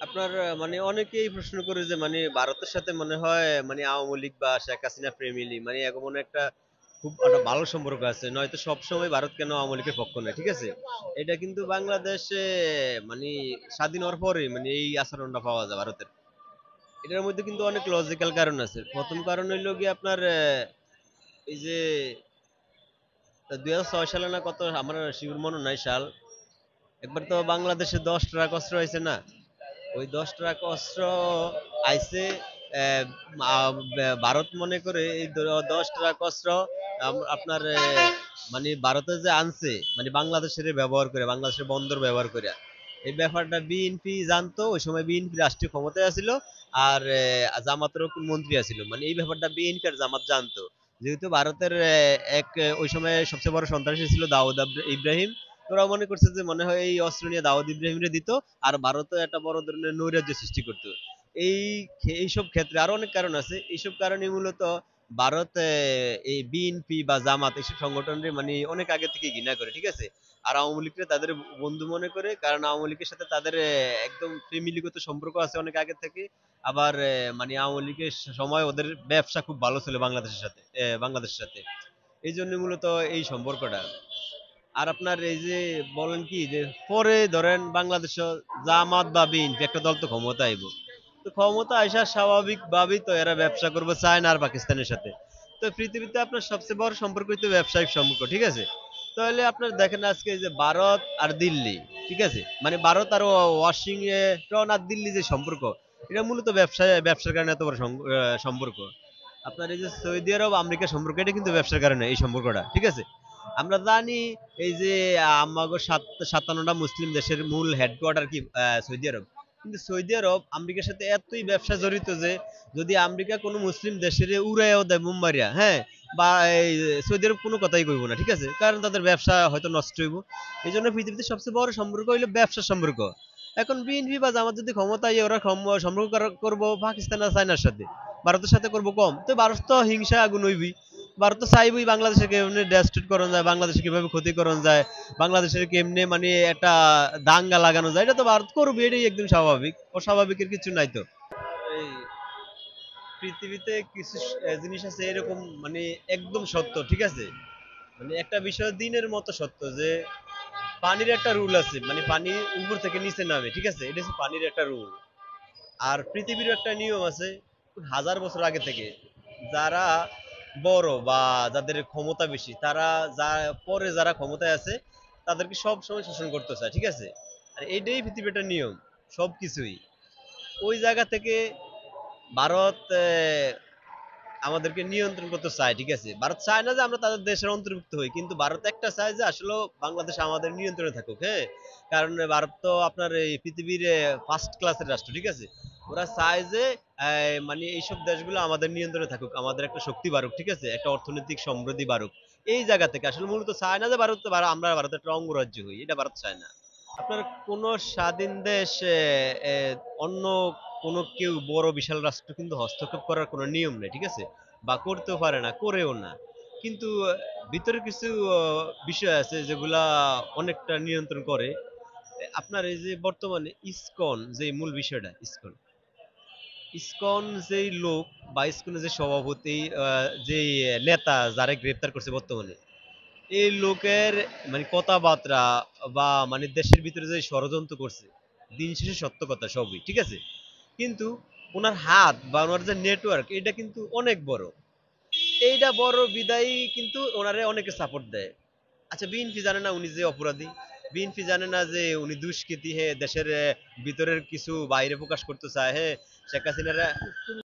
আপনার মানে অনেকেই প্রশ্ন করে যে মানে ভারতের সাথে মনে হয় মানে আওয়ামী লীগ বা শেখ হাসিনা ফ্যামিলি মানে এমন একটা খুব একটা ভালো সম্পর্ক আছে, নয়তো সবসময় ভারত কেন আওয়ামী লীগের পক্ষ নেয়, ঠিক আছে। এটা কিন্তু বাংলাদেশে মানে স্বাধীন হওয়ার পরে মানে এই আচরণটা পাওয়া যায় ভারতের। এটার মধ্যে কিন্তু অনেক লজিক্যাল কারণ আছে। প্রথম কারণ হইলো গিয়ে আপনার এই যে 2006 সালে না কত, আমার শিওর মনে নাই সাল, একবার তো বাংলাদেশে 10 ট্রাক অস্ত্র হয়েছে না, ওই 10 ট্রাক অস্ত্র আইছে। ভারত মনে করে এই 10 ট্রাক অস্ত্র আপনার মানে ভারতে যে আনছে মানে বাংলাদেশের ব্যবহার করে, বাংলাদেশের বন্দর ব্যবহার করে। এই ব্যাপারটা বিএনপি জানতো, ওই সময় বিএনপি রাষ্ট্রীয় ক্ষমতায় আছিল। আর জামাতের মন্ত্রী আছিল, মানে এই ব্যাপারটা বিএনপি আর জামাত জানতো। যেহেতু ভারতের এক ওই সময় সবচেয়ে বড় সন্ত্রাসী ছিল দাউদ ইব্রাহিম। ওরা মনে করছে যে মনে হয় এই অস্ত্র নিয়ে দাউদ ইব্রাহিমরে দিত, আর ভারতও একটা বড় ধরনের নৈরাজ্য সৃষ্টি করতো। এই এইসব ক্ষেত্রে আরো অনেক কারণ আছে, এইসব কারণে মূলত ভারত এই বিএনপি বা জামাত এইসব সংগঠনের মানে অনেক আগে থেকে ঘৃণা করে, ঠিক আছে। আর আওয়ামী লীগকে তাদের বন্ধু মনে করে, কারণ আওয়ামী লীগের সাথে তাদের একদম ফ্যামিলিগত সম্পর্ক আছে অনেক আগে থেকে। আবার মানে আওয়ামী লীগের সময় ওদের ব্যবসা খুব ভালো ছিল বাংলাদেশের সাথে। এই জন্য মূলত এই সম্পর্কটা। আর আপনার এই যে বলেন কি যে পরে ধরেন বাংলাদেশ জামাত বা বিএনপি একটা দল তো ক্ষমতা আইব, তো ক্ষমতা আসা স্বাভাবিকভাবেই তো এরা ব্যবসা করবে চায়না আর পাকিস্তানের সাথে। তো পৃথিবীতে আপনার সবচেয়ে বড় সম্পর্ক হচ্ছে ব্যবসায়িক সম্পর্ক, ঠিক আছে। তাহলে আপনার দেখেন আজকে যে ভারত আর দিল্লি, ঠিক আছে, মানে ভারত আর ওয়াশিংটন আর দিল্লি যে সম্পর্ক, এটা মূলত ব্যবসার কারণে এত বড় সম্পর্ক। আপনার এই যে সৌদি আরব আমেরিকা সম্পর্ক, এটা কিন্তু ব্যবসার কারণে এই সম্পর্কটা, ঠিক আছে। আমরা জানি এই যে আমাগো 57টা মুসলিম দেশের মূল হেডকোয়ার্টার কি সৌদি আরব। কিন্তু সৌদি আরব আমেরিকার সাথে এতই ব্যবসা জড়িত যে যদি আমেরিকা কোনো মুসলিম দেশের উড়াইয়াও দেয় মুম্বাইয়া, হ্যাঁ, বা এই সৌদি আরব কোনো কথাই কইব না, ঠিক আছে, কারণ তাদের ব্যবসা হয়তো নষ্ট হইব। এই জন্য পৃথিবীতে সবচেয়ে বড় সম্পর্ক হইলো ব্যবসার সম্পর্ক। এখন বিএনপি বা জামাত যদি ক্ষমতায় ওরা সম্পর্ক করবো পাকিস্তান আর চায়নার সাথে, ভারতের সাথে করবো কম, তো ভারত তো হিংসা আগুন হইবি। ভারত তো চাইবই বাংলাদেশে কেমনে ডেস্ট্রয় করা যায়, বাংলাদেশে কিভাবে ক্ষতি করা যায়, বাংলাদেশের কেমনে মানে একটা দাঙ্গা লাগানো যায়, এটা তো ভারত করবে, এটাই একদম স্বাভাবিক, অস্বাভাবিকের কিছু নাই তো। এই পৃথিবীতে কিছু জিনিস আছে এরকম মানে একদম সত্য, ঠিক আছে। মানে একটা বিষয় দিনের মতো সত্য যে পানির একটা রুল আছে, মানে পানি উপর থেকে নিচে নামে, ঠিক আছে, এটা হচ্ছে পানির একটা রুল। আর পৃথিবীর একটা নিয়ম আছে হাজার বছর আগে থেকে, যারা বড় বা যাদের ক্ষমতা বেশি তারা যা পরে যারা ক্ষমতায় আছে তাদেরকে সব সময় শোষণ করতে চায়, ঠিক আছে। আর এটাই পৃথিবীর একটা নিয়ম সবকিছুই। ওই জায়গা থেকে ভারত আমাদেরকে নিয়ন্ত্রণ করতে চায়, ঠিক আছে। ভারত চায় না যে আমরা তাদের দেশের অন্তর্ভুক্ত হই, কিন্তু ভারত একটা চায় যে আসলে বাংলাদেশ আমাদের নিয়ন্ত্রণে থাকুক, হ্যাঁ। কারণ ভারত তো আপনার এই পৃথিবীর ফার্স্ট ক্লাসের রাষ্ট্র, ঠিক আছে। ওরা চায় যে মানে এইসব দেশগুলো আমাদের নিয়ন্ত্রণে থাকুক, আমাদের একটা শক্তি বাড়ুক, ঠিক আছে, একটা অর্থনৈতিক সমৃদ্ধি বাড়ুক। এই জায়গা থেকে আসলে মূলত চায় না যে আমরা ভারতের একটা অঙ্গরাজ্য হই, এটা ভারত চায় না। আপনার কোন স্বাধীন দেশ অন্য কোন কেউ বড় বিশাল রাষ্ট্র কিন্তু হস্তক্ষেপ করার কোনো নিয়ম নেই, ঠিক আছে, বা করতেও পারে না, করেও না। কিন্তু ভিতরে কিছু বিষয় আছে যেগুলা অনেকটা নিয়ন্ত্রণ করে। আপনার এই যে বর্তমানে ইসকন যে মূল বিষয়টা, ইসকন ইসকন যেই লোক বা ইসকনের যে সভাপতি, যে নেতা যারা গ্রেপ্তার করছে বর্তমানে, এই লোকের মানে কথাবার্তা বা মানে দেশের ভিতরে যে ষড়যন্ত্র করছে, দিন শেষে সত্য কথা সবই, ঠিক আছে। কিন্তু ওনার হাত বা ওনার যে নেটওয়ার্ক এটা কিন্তু অনেক বড়। এইটা বড় বিদায়ী কিন্তু ওনারে অনেকে সাপোর্ট দেয়। আচ্ছা, বিএনপি জানে না উনি যে অপরাধী? বিএনপি জানে না যে উনি দুষ্কৃতী, হে দেশের ভিতরের কিছু বাইরে প্রকাশ করতে চায়, হে শেখ হাসিনারা